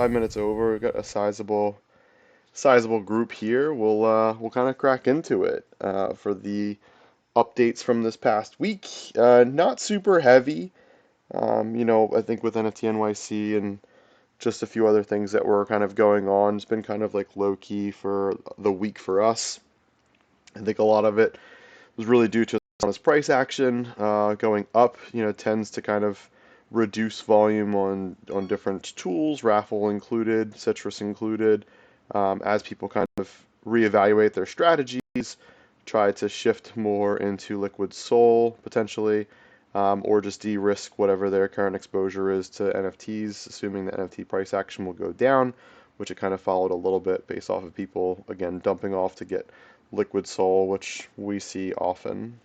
5 minutes over. We've got a sizable group here. We'll kind of crack into it for the updates from this past week. Not super heavy. I think with NFT NYC and just a few other things that were kind of going on, it's been kind of like low key for the week for us. I think a lot of it was really due to this price action going up. Tends to kind of reduce volume on different tools, raffle included, citrus included, as people kind of reevaluate their strategies, try to shift more into liquid soul potentially, or just de-risk whatever their current exposure is to NFTs, assuming the NFT price action will go down, which it kind of followed a little bit based off of people, again, dumping off to get liquid soul, which we see often.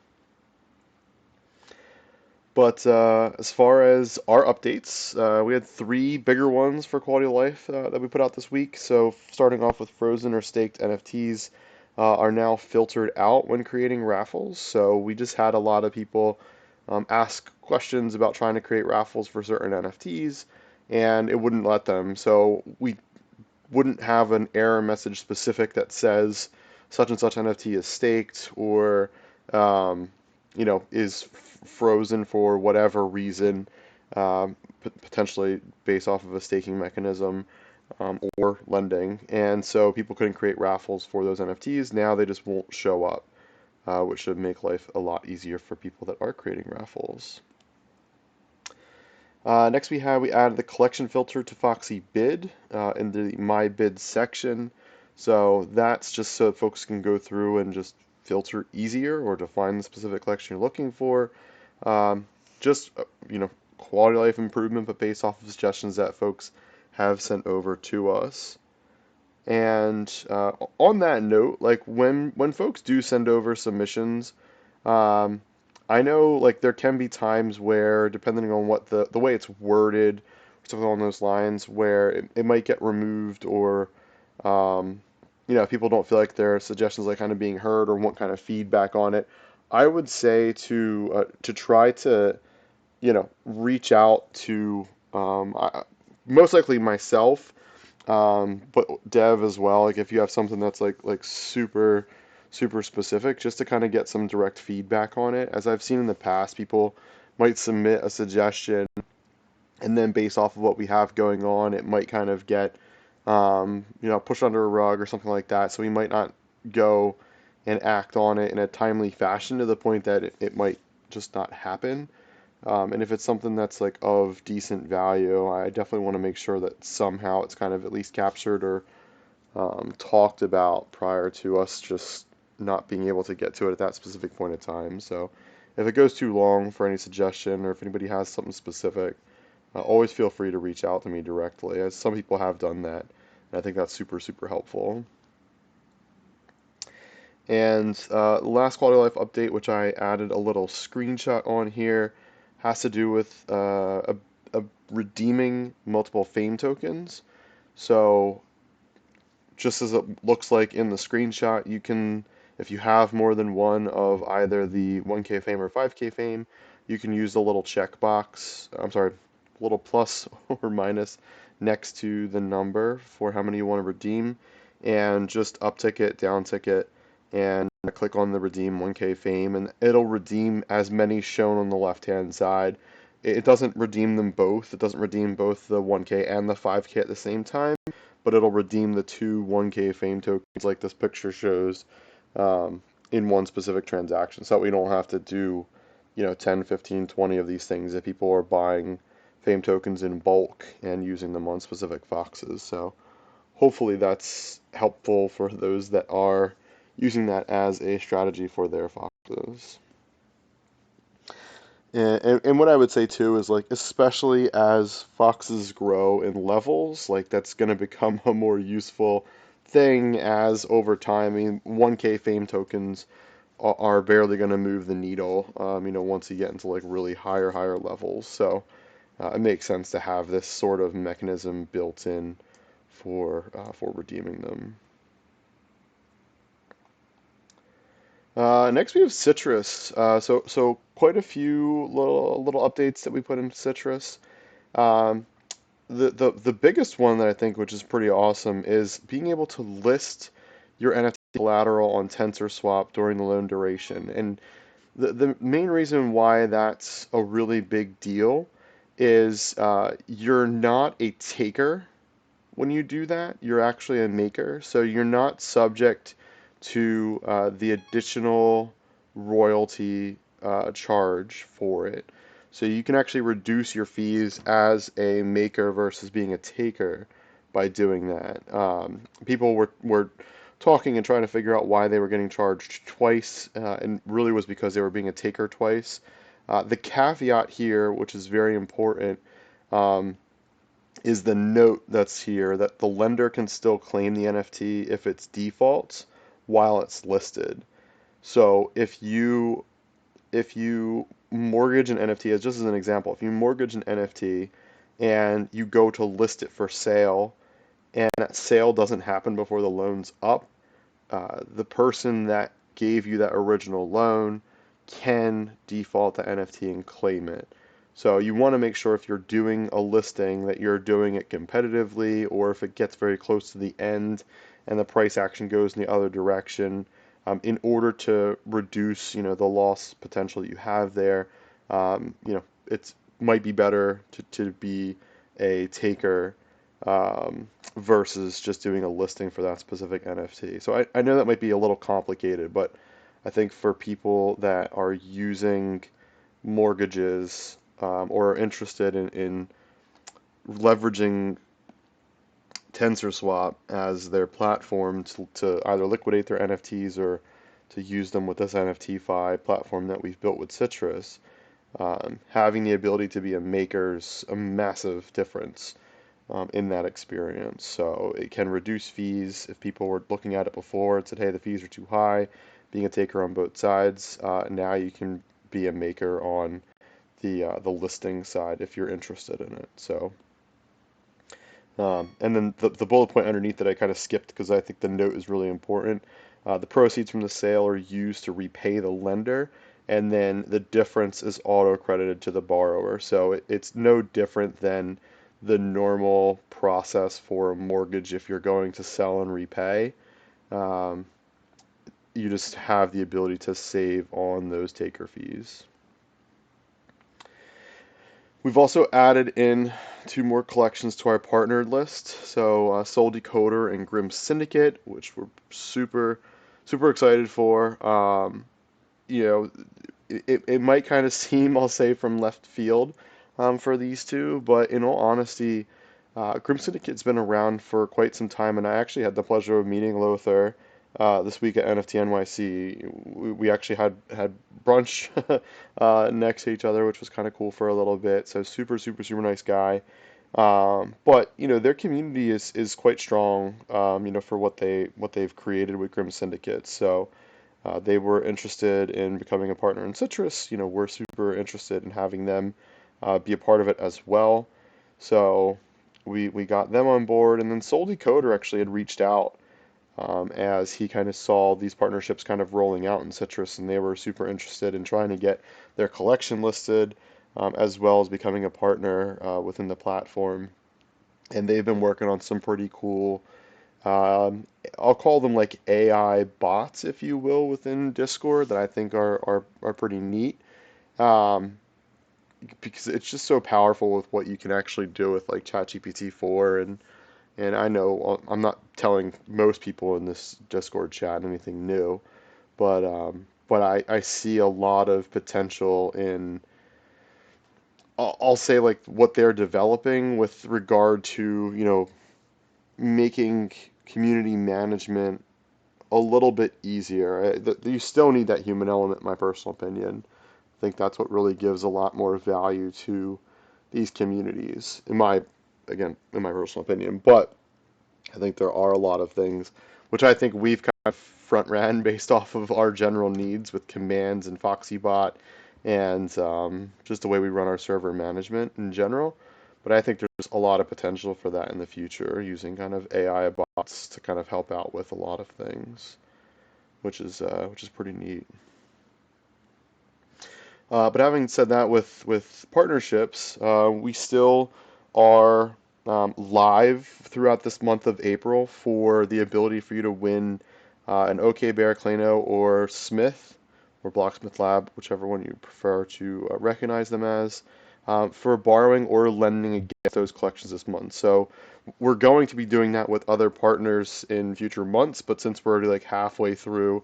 But as far as our updates, we had three bigger ones for quality of life that we put out this week. So starting off with frozen or staked NFTs are now filtered out when creating raffles. So we just had a lot of people ask questions about trying to create raffles for certain NFTs, and it wouldn't let them. So we wouldn't have an error message specific that says such and such NFT is staked or is frozen for whatever reason, potentially based off of a staking mechanism or lending. And so people couldn't create raffles for those NFTs. Now they just won't show up, which should make life a lot easier for people that are creating raffles. Next we added the collection filter to Foxy Bid in the My Bid section. So that's just so folks can go through and just filter easier or define the specific collection you're looking for. Just, quality of life improvement, but based off of suggestions that folks have sent over to us. And on that note, like when folks do send over submissions, um, I know like there can be times where, depending on what the way it's worded, or something along those lines, where it might get removed or um, if people don't feel like their suggestions like kind of being heard or want kind of feedback on it. I would say to try to reach out to most likely myself, but Dev as well. Like if you have something that's like super specific, just to kind of get some direct feedback on it. As I've seen in the past, people might submit a suggestion, and then based off of what we have going on, it might kind of get pushed under a rug or something like that. So we might not go and act on it in a timely fashion to the point that it might just not happen. And if it's something that's like of decent value, I definitely want to make sure that somehow it's kind of at least captured or talked about prior to us just not being able to get to it at that specific point in time. So if it goes too long for any suggestion or if anybody has something specific, always feel free to reach out to me directly, as some people have done that. And I think that's super helpful. And the last quality of life update, which I added a little screenshot on here, has to do with redeeming multiple fame tokens. So just as it looks like in the screenshot, you can, if you have more than one of either the 1K fame or 5K fame, you can use the little checkbox, I'm sorry, little plus or minus next to the number for how many you want to redeem, and just uptick it, downtick it, and click on the redeem 1K fame, and it'll redeem as many shown on the left-hand side. It doesn't redeem them both. It doesn't redeem both the 1K and the 5K at the same time, but it'll redeem the two 1K fame tokens like this picture shows in one specific transaction, so that we don't have to do 10, 15, 20 of these things if people are buying fame tokens in bulk and using them on specific foxes. So hopefully that's helpful for those that are using that as a strategy for their foxes. And what I would say too is like, especially as foxes grow in levels, like that's going to become a more useful thing as over time. I mean, 1K fame tokens are barely going to move the needle, once you get into like really higher levels. So it makes sense to have this sort of mechanism built in for redeeming them. Next we have Citrus. So quite a few little updates that we put into Citrus. Um, the biggest one that I think, which is pretty awesome, is being able to list your NFT collateral on TensorSwap during the loan duration. And the main reason why that's a really big deal is you're not a taker when you do that. You're actually a maker, so you're not subject to the additional royalty charge for it. So you can actually reduce your fees as a maker versus being a taker by doing that. People were talking and trying to figure out why they were getting charged twice, and really was because they were being a taker twice. The caveat here, which is very important, um, is the note that's here that the lender can still claim the NFT if it's defaults while it's listed. So if you mortgage an NFT, as just as an example, if you mortgage an NFT and you go to list it for sale and that sale doesn't happen before the loan's up, the person that gave you that original loan can default the NFT and claim it. So you want to make sure if you're doing a listing that you're doing it competitively, or if it gets very close to the end and the price action goes in the other direction, in order to reduce, the loss potential that you have there. It's might be better to be a taker versus just doing a listing for that specific NFT. So I know that might be a little complicated, but I think for people that are using mortgages or are interested in leveraging TensorSwap as their platform to either liquidate their NFTs or to use them with this NFTFi platform that we've built with Citrus, having the ability to be a maker's a massive difference in that experience. So it can reduce fees if people were looking at it before and said, hey, the fees are too high, being a taker on both sides. Now you can be a maker on the listing side if you're interested in it. So, and then the bullet point underneath that I kind of skipped because I think the note is really important. The proceeds from the sale are used to repay the lender, and then the difference is auto credited to the borrower. So it's no different than the normal process for a mortgage if you're going to sell and repay. Um, you just have the ability to save on those taker fees. We've also added in two more collections to our partnered list. So Soul Decoder and Grim Syndicate, which we're super excited for. You know, it might kind of seem, I'll say, from left field for these two, but in all honesty, Grim Syndicate's been around for quite some time, and I actually had the pleasure of meeting Lothar this week at NFT NYC. We actually had brunch next to each other, which was kind of cool for a little bit. So super nice guy. But their community is quite strong. For what they've created with Grim Syndicate. So. They were interested in becoming a partner in Citrus. We're super interested in having them be a part of it as well. So we got them on board, and then Soul Decoder actually had reached out as he kind of saw these partnerships kind of rolling out in Citrus, and they were super interested in trying to get their collection listed, as well as becoming a partner within the platform. And they've been working on some pretty cool um, I'll call them like AI bots, if you will, within Discord that I think are pretty neat. Um, because it's just so powerful with what you can actually do with like ChatGPT 4 and I know I'm not telling most people in this Discord chat anything new, but I see a lot of potential in I'll say like what they're developing with regard to, making community management a little bit easier. You still need that human element, in my personal opinion. I think that's what really gives a lot more value to these communities, in my personal opinion. But I think there are a lot of things which I think we've kind of front ran based off of our general needs with commands and FoxyBot and just the way we run our server management in general. But I think there's a lot of potential for that in the future using kind of AI bots to kind of help out with a lot of things, which is pretty neat. But having said that, with partnerships, we still are. live throughout this month of April for the ability for you to win an OK Bear Klano or Smith or Blocksmith Lab, whichever one you prefer to recognize them as, for borrowing or lending against those collections this month. So we're going to be doing that with other partners in future months, but since we're already like halfway through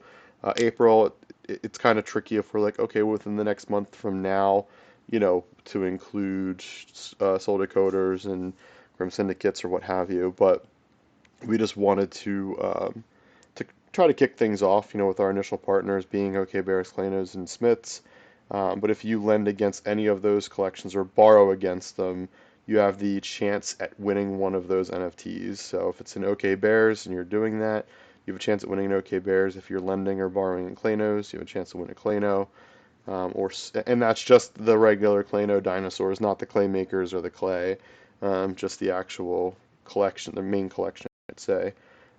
April, it's kind of tricky if we're like, okay, within the next month from now, to include Soul Decoders and Grim Syndicates or what have you. But we just wanted to try to kick things off, with our initial partners being OK Bears, Klanos, and Smiths. But if you lend against any of those collections or borrow against them, you have the chance at winning one of those NFTs. So if it's an OK Bears and you're doing that, you have a chance at winning an OK Bears. If you're lending or borrowing in Klanos, you have a chance to win a Klano. And that's just the regular Klano dinosaurs, not the clay makers or the clay, just the actual collection, the main collection, I'd say.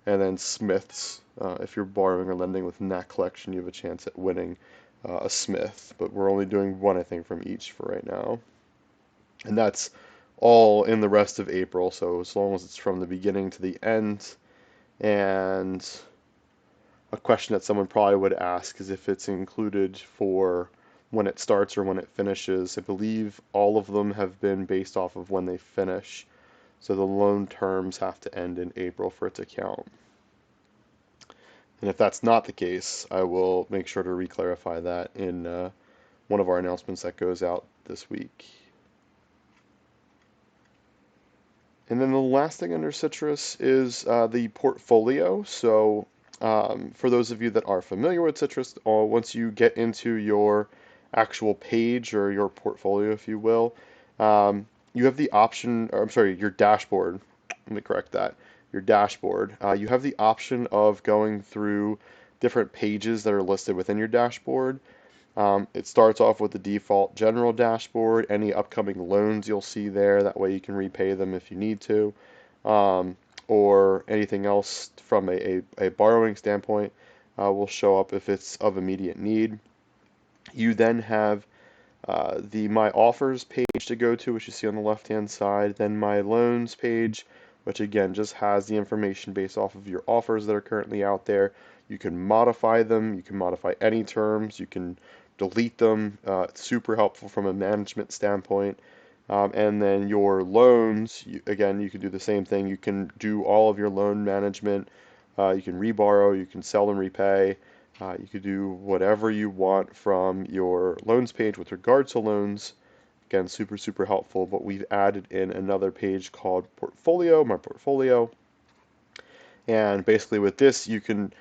And then Smiths, if you're borrowing or lending within that collection, you have a chance at winning a Smith. But we're only doing one, I think, from each for right now. And that's all in the rest of April, so as long as it's from the beginning to the end. And a question that someone probably would ask is if it's included for when it starts or when it finishes. I believe all of them have been based off of when they finish, so the loan terms have to end in April for it to count. And if that's not the case, I will make sure to re-clarify that in one of our announcements that goes out this week. And then the last thing under Citrus is the portfolio. So for those of you that are familiar with Citrus, once you get into your actual page or your portfolio, if you will, you have the option, or I'm sorry, your dashboard. Let me correct that. Your dashboard. You have the option of going through different pages that are listed within your dashboard. It starts off with the default general dashboard, any upcoming loans you'll see there, that way you can repay them if you need to, or anything else from a borrowing standpoint will show up if it's of immediate need. You then have the My Offers page to go to, which you see on the left-hand side, then My Loans page, which again just has the information based off of your offers that are currently out there. You can modify them, you can modify any terms, you can delete them. It's super helpful from a management standpoint. And then your loans, again, you can do the same thing. You can do all of your loan management. You can reborrow, you can sell and repay. You could do whatever you want from your loans page with regards to loans. Again, super, super helpful. But we've added in another page called Portfolio, My Portfolio. And basically with this, you can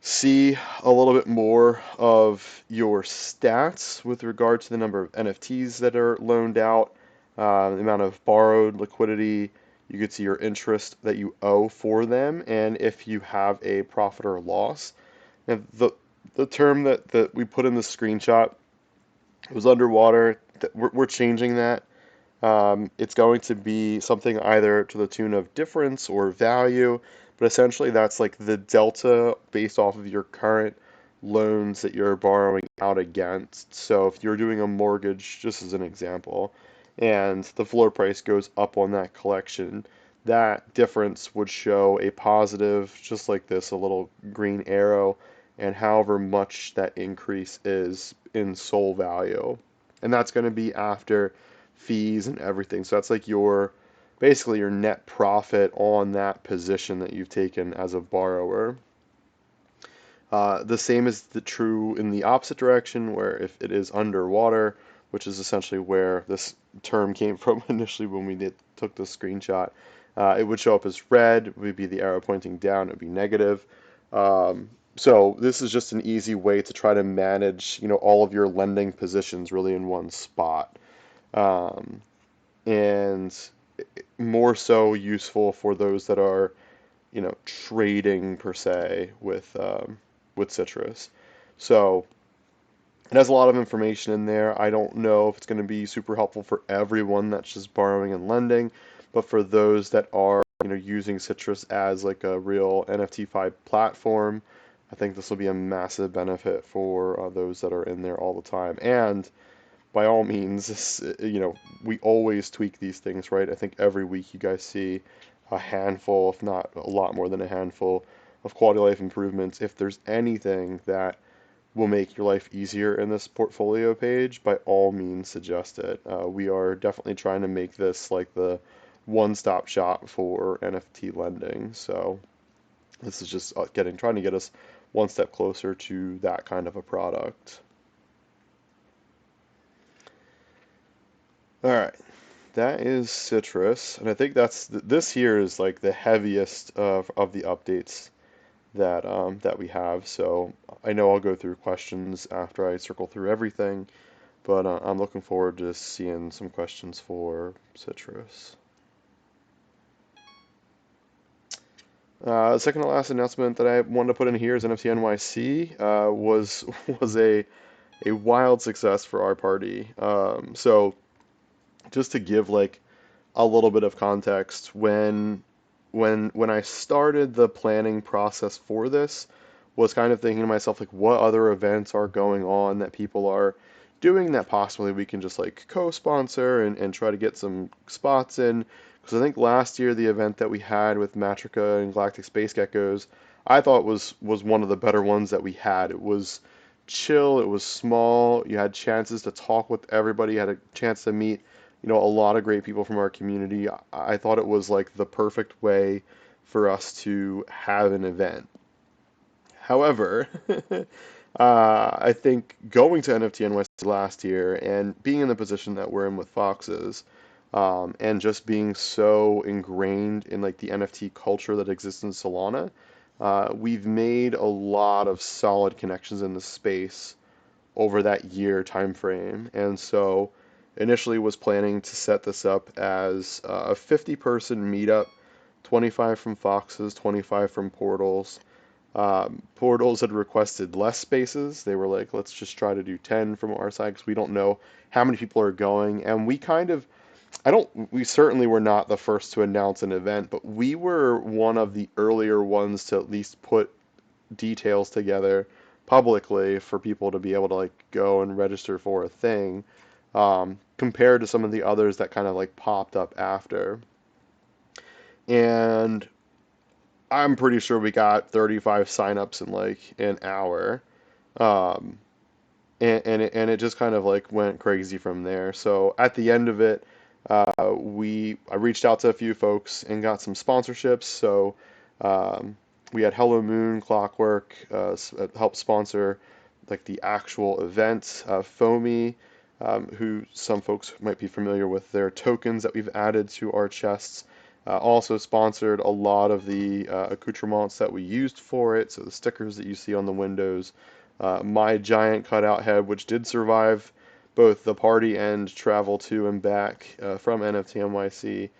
see a little bit more of your stats with regard to the number of NFTs that are loaned out, the amount of borrowed liquidity. You could see your interest that you owe for them, and if you have a profit or loss. And the term that we put in the screenshot was underwater. We're changing that. It's going to be something either to the tune of difference or value, but essentially that's like the delta based off of your current loans that you're borrowing out against. So if you're doing a mortgage, just as an example, and the floor price goes up on that collection, that difference would show a positive, just like this, a little green arrow, and however much that increase is in SOL value. And that's going to be after fees and everything. So that's like basically your net profit on that position that you've taken as a borrower. The same is true in the opposite direction, where if it is underwater, which is essentially where this term came from initially when we took the screenshot, it would show up as red, it would be the arrow pointing down, it would be negative. So this is just an easy way to try to manage, all of your lending positions really in one spot. Um, and more so useful for those that are, trading per se with Citrus. So it has a lot of information in there. I don't know if it's going to be super helpful for everyone that's just borrowing and lending, but for those that are, using Citrus as like a real NFT-fi platform, I think this will be a massive benefit for those that are in there all the time. And by all means, we always tweak these things, right? I think every week you guys see a handful, if not a lot more than a handful, of quality of life improvements. If there's anything that will make your life easier in this portfolio page, by all means suggest it. We are definitely trying to make this like the one-stop shop for NFT lending. So this is just trying to get us one step closer to that kind of a product. All right, that is Citrus, and I think this here is like the heaviest of the updates that we have. So I know I'll go through questions after I circle through everything, but I'm looking forward to seeing some questions for Citrus. The second to last announcement that I wanted to put in here is NFT NYC was was a wild success for our party. So just to give like a little bit of context, when I started the planning process for this, was kind of thinking to myself like what other events are going on that people are doing that possibly we can just like co-sponsor and try to get some spots in. Because I think last year the event that we had with Matrica and Galactic Space Geckos, I thought was one of the better ones that we had. It was chill, it was small, you had chances to talk with everybody, you had a chance to meet a lot of great people from our community. I thought it was like the perfect way for us to have an event. However, I think going to NFT NYC last year and being in the position that we're in with Foxes, and just being so ingrained in like the NFT culture that exists in Solana, we've made a lot of solid connections in the space over that year time frame. And so initially was planning to set this up as a 50-person meetup, 25 from Foxes, 25 from Portals. Portals had requested less spaces. They were like, let's just try to do 10 from our side because we don't know how many people are going. And we certainly were not the first to announce an event, but we were one of the earlier ones to at least put details together publicly for people to be able to like go and register for a thing, compared to some of the others that kind of like popped up after. And I'm pretty sure we got 35 signups in like an hour. Um, and it just kind of like went crazy from there. So at the end of it, I reached out to a few folks and got some sponsorships. So we had Hello Moon, Clockwork help sponsor like the actual event. Foamy, who some folks might be familiar with their tokens that we've added to our chests. Also sponsored a lot of the accoutrements that we used for it, so the stickers that you see on the windows, my giant cutout head, which did survive both the party and travel to and back from NFT NYC.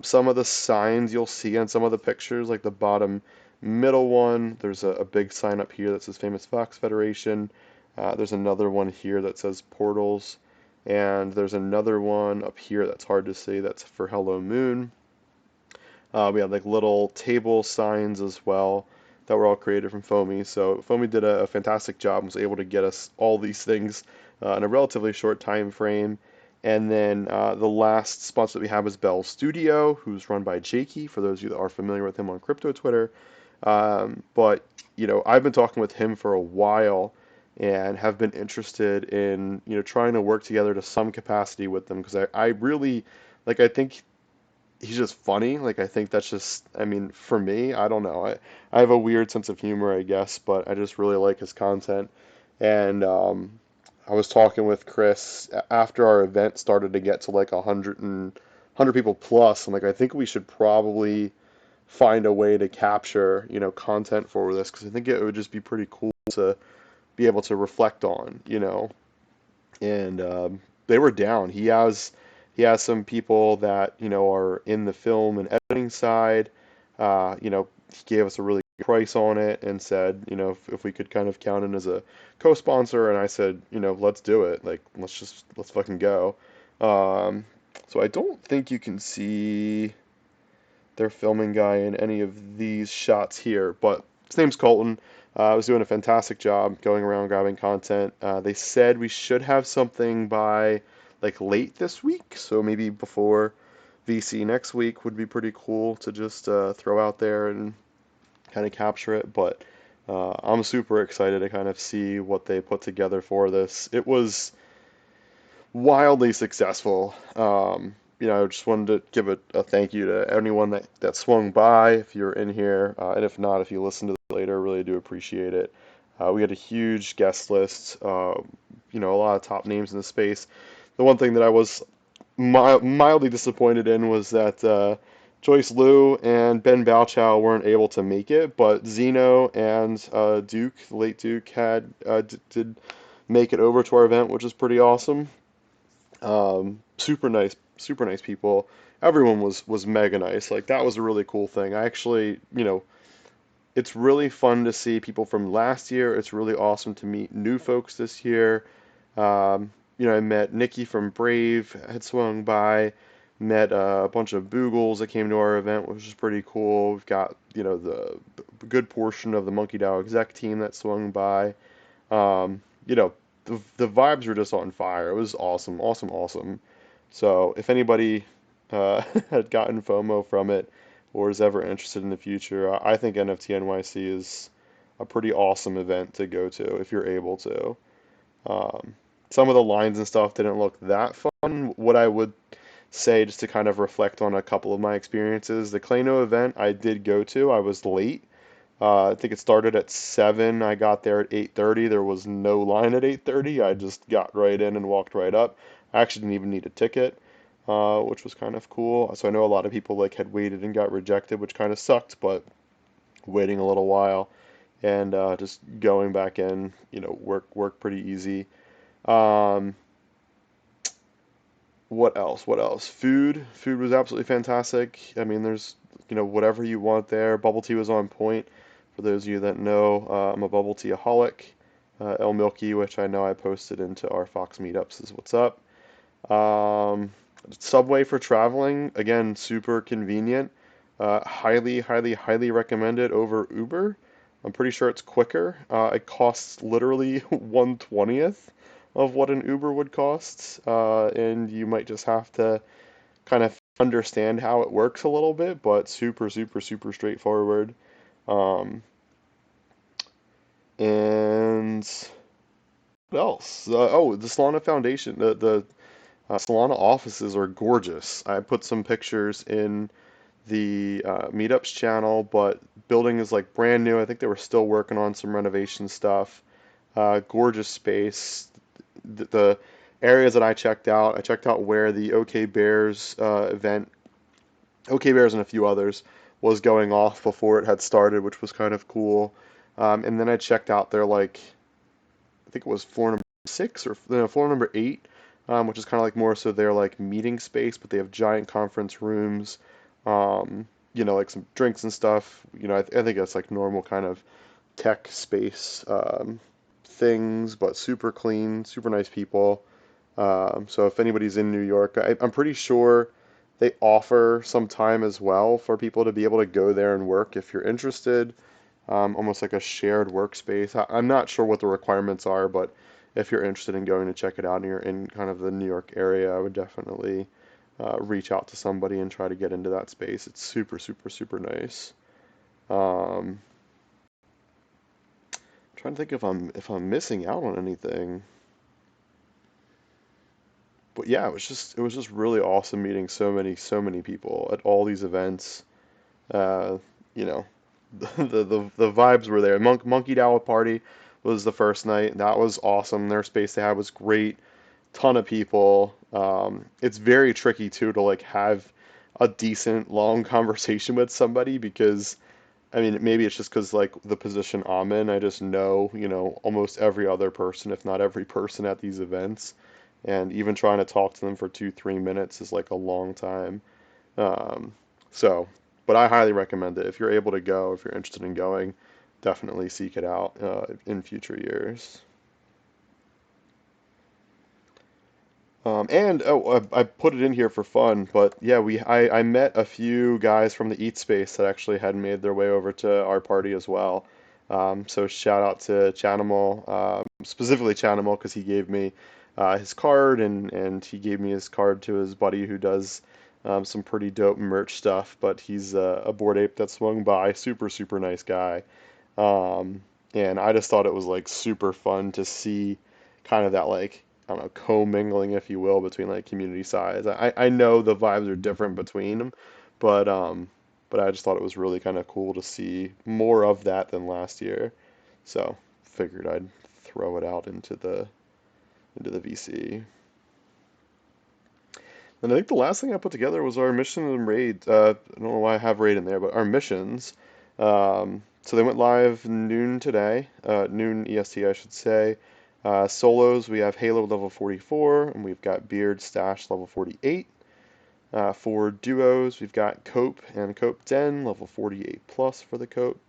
Some of the signs you'll see on some of the pictures, like the bottom middle one, there's a big sign up here that says Famous Fox Federation. There's another one here that says Portals, and there's another one up here that's hard to see that's for Hello Moon. We had like little table signs as well that were all created from Foamy. So Foamy did a fantastic job and was able to get us all these things in a relatively short time frame. And then the last sponsor that we have is Bell Studio, who's run by Jakey, for those of you that are familiar with him on crypto Twitter. But I've been talking with him for a while and have been interested in trying to work together to some capacity with them because I really I think he's just funny. Like I think that's just I mean for me, I don't know. I have a weird sense of humor, I guess, but I just really like his content. And I was talking with Chris after our event started to get to like 100 people plus. I'm like, I think we should probably find a way to capture, content for this because I think it would just be pretty cool to be able to reflect on. And they were down. He has some people that are in the film and editing side. He gave us a really good price on it and said if we could kind of count in as a co-sponsor, and I said let's do it. Like let's fucking go. Um, so I don't think you can see their filming guy in any of these shots here, but His name's Colton. Was doing a fantastic job going around grabbing content. They said we should have something by like late this week, so maybe before VC next week would be pretty cool to just throw out there and kind of capture it. But I'm super excited to kind of see what they put together for this. It was wildly successful. I just wanted to give a thank you to anyone that swung by if you're in here, and if not, if you listen to this later, really do appreciate it. We had a huge guest list, a lot of top names in the space. The one thing that I was mildly disappointed in was that Joyce Liu and Ben Bauchow weren't able to make it, but Zeno and Duke, the late Duke, did make it over to our event, which is pretty awesome. Super nice people. Everyone was mega nice. Like that was a really cool thing. I actually, it's really fun to see people from last year. It's really awesome to meet new folks this year. I met Nikki from Brave, had swung by, met a bunch of Boogles that came to our event, which was pretty cool. We've got, the good portion of the Monkey DAO exec team that swung by. Um, you know, the vibes were just on fire. It was awesome, awesome, awesome. So if anybody had gotten FOMO from it or is ever interested in the future, I think NFT NYC is a pretty awesome event to go to if you're able to. Um, some of the lines and stuff didn't look that fun. What I would say, just to kind of reflect on a couple of my experiences, the Klano event I did go to, I was late. I think it started at 7. I got there at 8:30. There was no line at 8:30. I just got right in and walked right up. I actually didn't even need a ticket, which was kind of cool. So I know a lot of people like had waited and got rejected, which kind of sucked, but waiting a little while and just going back in, work pretty easy. Um, what else? What else? Food was absolutely fantastic. I mean, there's, whatever you want there. Bubble tea was on point. For those of you that know, I'm a bubble tea-aholic. El Milky, which I know I posted into our Fox meetups, is what's up. Um, Subway for traveling, again, super convenient. Highly, highly, highly recommended over Uber. I'm pretty sure it's quicker. It costs literally 1/20th of what an Uber would cost, and you might just have to kind of understand how it works a little bit, but super, super, super straightforward. Um, and what else? The Solana Foundation, the Solana offices are gorgeous. I put some pictures in the meetups channel, but building is like brand new. I think they were still working on some renovation stuff. Gorgeous space. The areas that I checked out where the OK Bears event, OK Bears and a few others, was going off before it had started, which was kind of cool. And then I checked out their like, I think it was floor number 6 or no, floor number 8, which is kind of like more so their like meeting space, but they have giant conference rooms, like some drinks and stuff. I think that's like normal kind of tech space things, but super clean, super nice people. So if anybody's in New York, I'm pretty sure they offer some time as well for people to be able to go there and work if you're interested. Almost like a shared workspace. I'm not sure what the requirements are, but if you're interested in going to check it out and you're in kind of the New York area, I would definitely reach out to somebody and try to get into that space. It's super, super, super nice. Um, Trying to think if I'm missing out on anything. But yeah, it was just really awesome meeting so many people at all these events. Uh, you know, the vibes were there. Monkey DAO party was the first night. That was awesome. Their space they had was great. Ton of people. It's very tricky too to like have a decent long conversation with somebody because I mean maybe it's just because like the position I'm in, I just know almost every other person, if not every person at these events, and even trying to talk to them for 2-3 minutes is like a long time. Um, so, but I highly recommend it. If you're able to go, if you're interested in going, definitely seek it out in future years. And I put it in here for fun, but yeah, I met a few guys from the Eat Space that actually had made their way over to our party as well. So shout out to Chanimal, specifically Chanimal, because he gave me his card, and he gave me his card to his buddy who does some pretty dope merch stuff. But he's a Bored Ape that swung by, super nice guy. Um, and I just thought it was like super fun to see kind of that like I don't know co-mingling, if you will, between like community sides. I know the vibes are different between them, but I just thought it was really kind of cool to see more of that than last year. So figured I'd throw it out into the VC. And I think the last thing I put together was our mission and raid. I don't know why I have raid in there, but our missions. So they went live noon today, noon EST, I should say. Solos, we have Halo level 44, and we've got Beard Stash level 48. For duos, we've got Cope and Cope Den, level 48 plus for the Cope.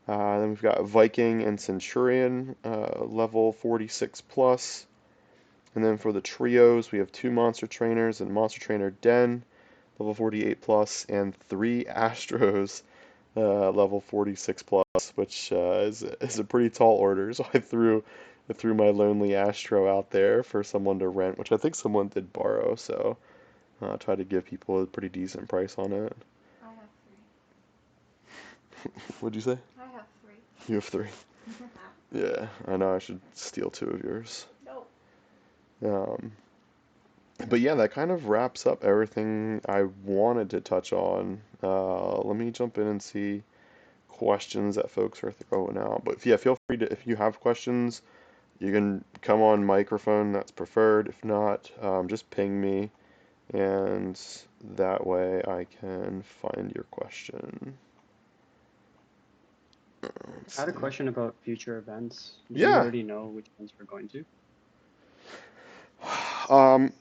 Then we've got Viking and Centurion, level 46 plus. And then for the trios, we have two Monster Trainers and Monster Trainer Den, level 48 plus, and three Astros, level 46 plus, which is a pretty tall order. So I threw my lonely Astro out there for someone to rent, which I think someone did borrow. So tried to give people a pretty decent price on it. I have What'd you say? three. I have three. You have three. Yeah, I know I should steal two of yours. Nope. Um, but yeah, that kind of wraps up everything I wanted to touch on. Let me jump in and see questions that folks are throwing out. But yeah, feel free to, if you have questions, you can come on microphone, that's preferred. If not, just ping me, and that way I can find your question. Let's I had a see. question about future events. Do you Yeah, already know which ones we're going to?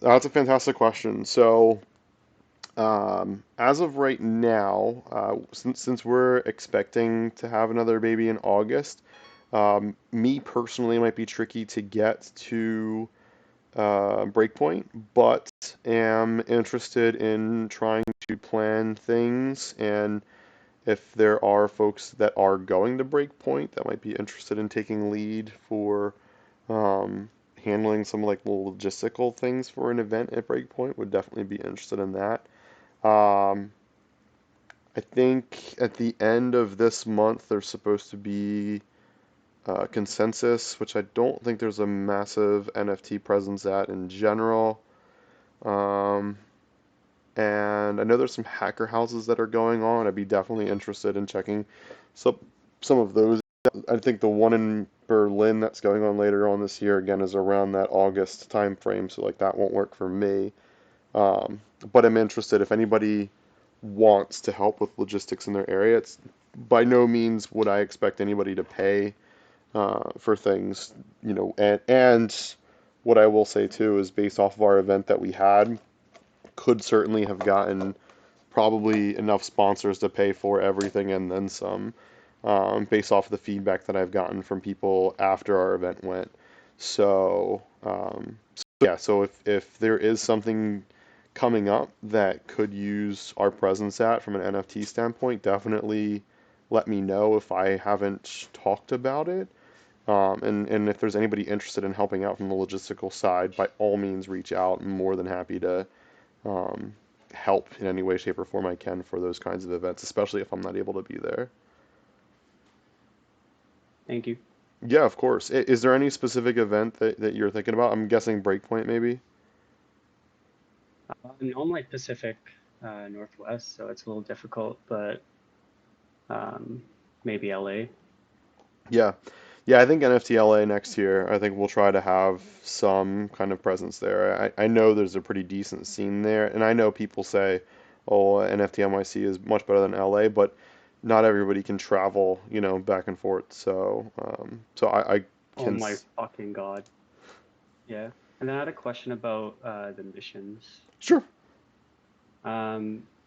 that's a fantastic question. So, as of right now, since we're expecting to have another baby in August, me personally it might be tricky to get to Breakpoint, but am interested in trying to plan things. And if there are folks that are going to Breakpoint that might be interested in taking lead for um, handling some like logistical things for an event at Breakpoint, would definitely be interested in that. Um, I think at the end of this month there's supposed to be consensus, which I don't think there's a massive NFT presence at in general. Um, and I know there's some hacker houses that are going on. I'd be definitely interested in checking some some of those. I think the one in Berlin that's going on later on this year again is around that August time frame, so like that won't work for me. Um, but I'm interested if anybody wants to help with logistics in their area. It's by no means would I expect anybody to pay for things, and what I will say too is based off of our event that we had, could certainly have gotten probably enough sponsors to pay for everything and then some, based off of the feedback that I've gotten from people after our event went. So yeah, so if there is something coming up that could use our presence at from an NFT standpoint, definitely let me know if I haven't talked about it. And if there's anybody interested in helping out from the logistical side, by all means reach out. I'm more than happy to um, help in any way, shape, or form I can for those kinds of events, especially if I'm not able to be there. Thank you. Yeah, of course. Is there any specific event that you're thinking about? I'm guessing Breakpoint, maybe? I'm like Pacific Northwest, so it's a little difficult, but um, maybe LA. Yeah. Yeah, I think NFTLA next year, I think we'll try to have some kind of presence there. I know there's a pretty decent scene there, and I know people say, oh, NFT NYC is much better than LA, but not everybody can travel, back and forth. So I Oh can, my fucking God. Yeah. And then I had a question about the missions. sure.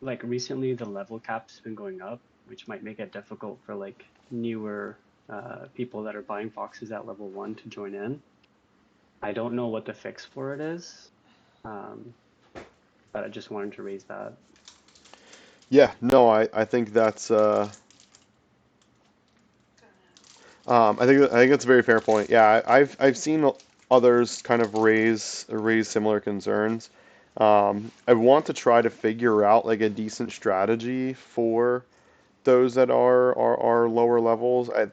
Like recently the level cap's been going up, which might make it difficult for like newer people that are buying boxes at level 1 to join in. I don't know what the fix for it is. Um, but I just wanted to raise that. Yeah, no, I think that's I think that's a very fair point. Yeah, I've seen others kind of raise similar concerns. I want to try to figure out like a decent strategy for those that are lower levels. I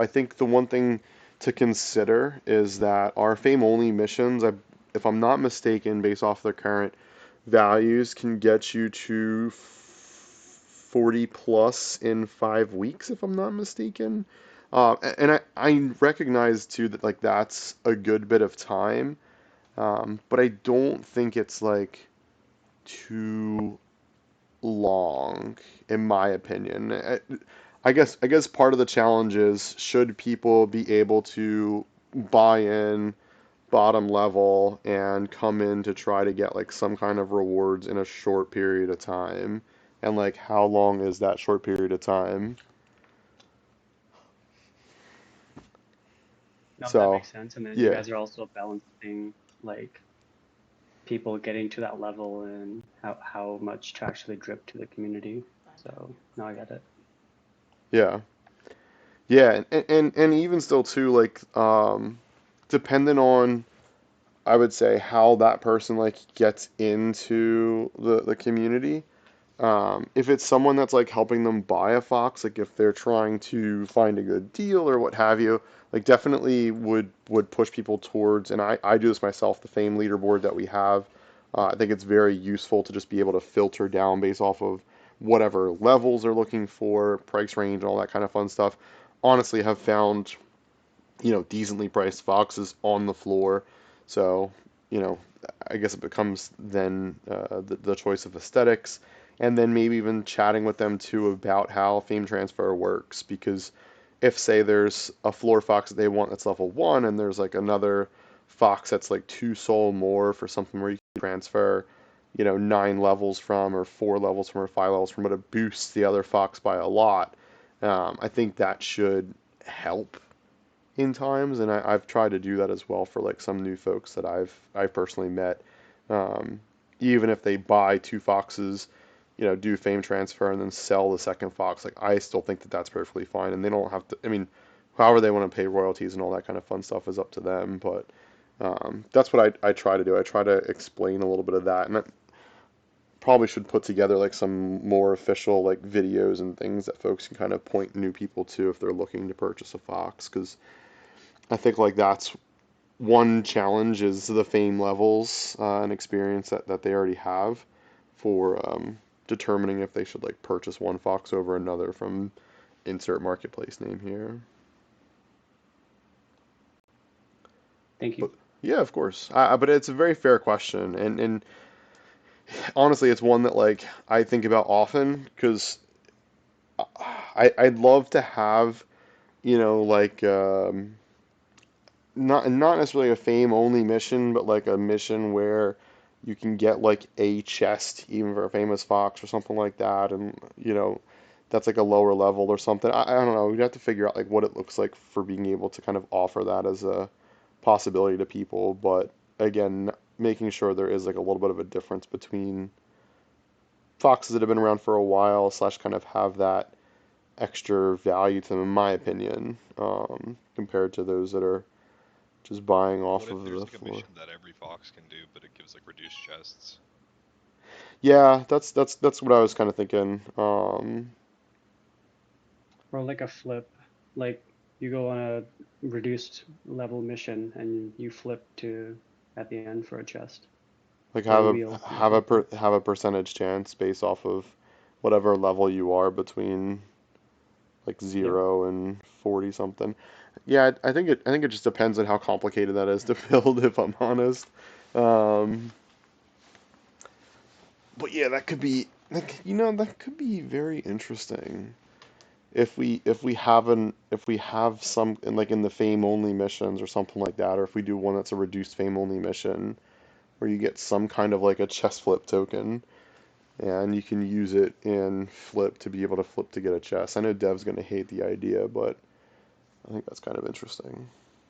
think the one thing to consider is that our fame only missions, if I'm not mistaken, based off their current values, can get you to 40 plus in 5 weeks, if I'm not mistaken. And I recognize too that like that's a good bit of time, but I don't think it's like too long, in my opinion. I guess part of the challenge is should people be able to buy in bottom level and come in to try to get like some kind of rewards in a short period of time, and like how long is that short period of time? No, that So, makes sense. And then you yeah, guys are also balancing like people getting to that level and how much to actually drip to the community. So no, I get it. yeah, yeah, and even still too, like, depending on, I would say, how that person like gets into the community. If it's someone that's like helping them buy a fox, like if they're trying to find a good deal or what have you, like definitely would push people towards, and I do this myself, the fame leaderboard that we have. I think it's very useful to just be able to filter down based off of whatever levels they're looking for, price range, and all that kind of fun stuff. Honestly, have found, decently priced foxes on the floor. So, you know, I guess it becomes then the choice of aesthetics, and then maybe even chatting with them too about how fame transfer works. Because if, say, there's a floor fox that they want that's level one, and there's like another fox that's like 2 soul more for something where you can transfer, 9 levels from, or 4 levels from, or 5 levels from, but it boosts the other fox by a lot. I think that should help in times, and I've tried to do that as well for like some new folks that I've personally met. Um, Even if they buy 2 foxes, do fame transfer and then sell the second fox, like I still think that that's perfectly fine, and they don't have to. I mean, however they want to pay royalties and all that kind of fun stuff is up to them, but that's what I try to do. I try to explain a little bit of that, and I probably should put together like some more official like videos and things that folks can kind of point new people to if they're looking to purchase a fox, because I think like that's one challenge is the fame levels and experience that they already have for determining if they should like purchase one fox over another from insert marketplace name here. Thank you. But yeah, of course. But it's a very fair question, and honestly, it's one that like I think about often because I'd love to have like not necessarily a fame only mission, but like a mission where you can get like a chest even for a famous fox or something like that, and that's like a lower level or something. I don't know. We'd have to figure out like what it looks like for being able to kind of offer that as a possibility to people. But again, making sure there is like a little bit of a difference between foxes that have been around for a while slash kind of have that extra value to them, in my opinion, compared to those that are just buying What off if of there's the like a floor. mission that every fox can do, but it gives like reduced chests? Yeah, that's what I was kind of thinking. Or like a flip, like you go on a reduced level mission and you flip to at the end for a chest Like or a have a wheel or have a something. have a percentage chance based off of whatever level you are between like Yep. 0 and 40 something. Yeah, I think it just depends on how complicated that is to build, if I'm honest. Um, but yeah, that could be like that could be very interesting if we have some like in the fame only missions or something like that, or if we do one that's a reduced fame only mission where you get some kind of like a chest flip token and you can use it in flip to be able to flip to get a chest. I know Dev's gonna hate the idea, but I think that's kind of interesting.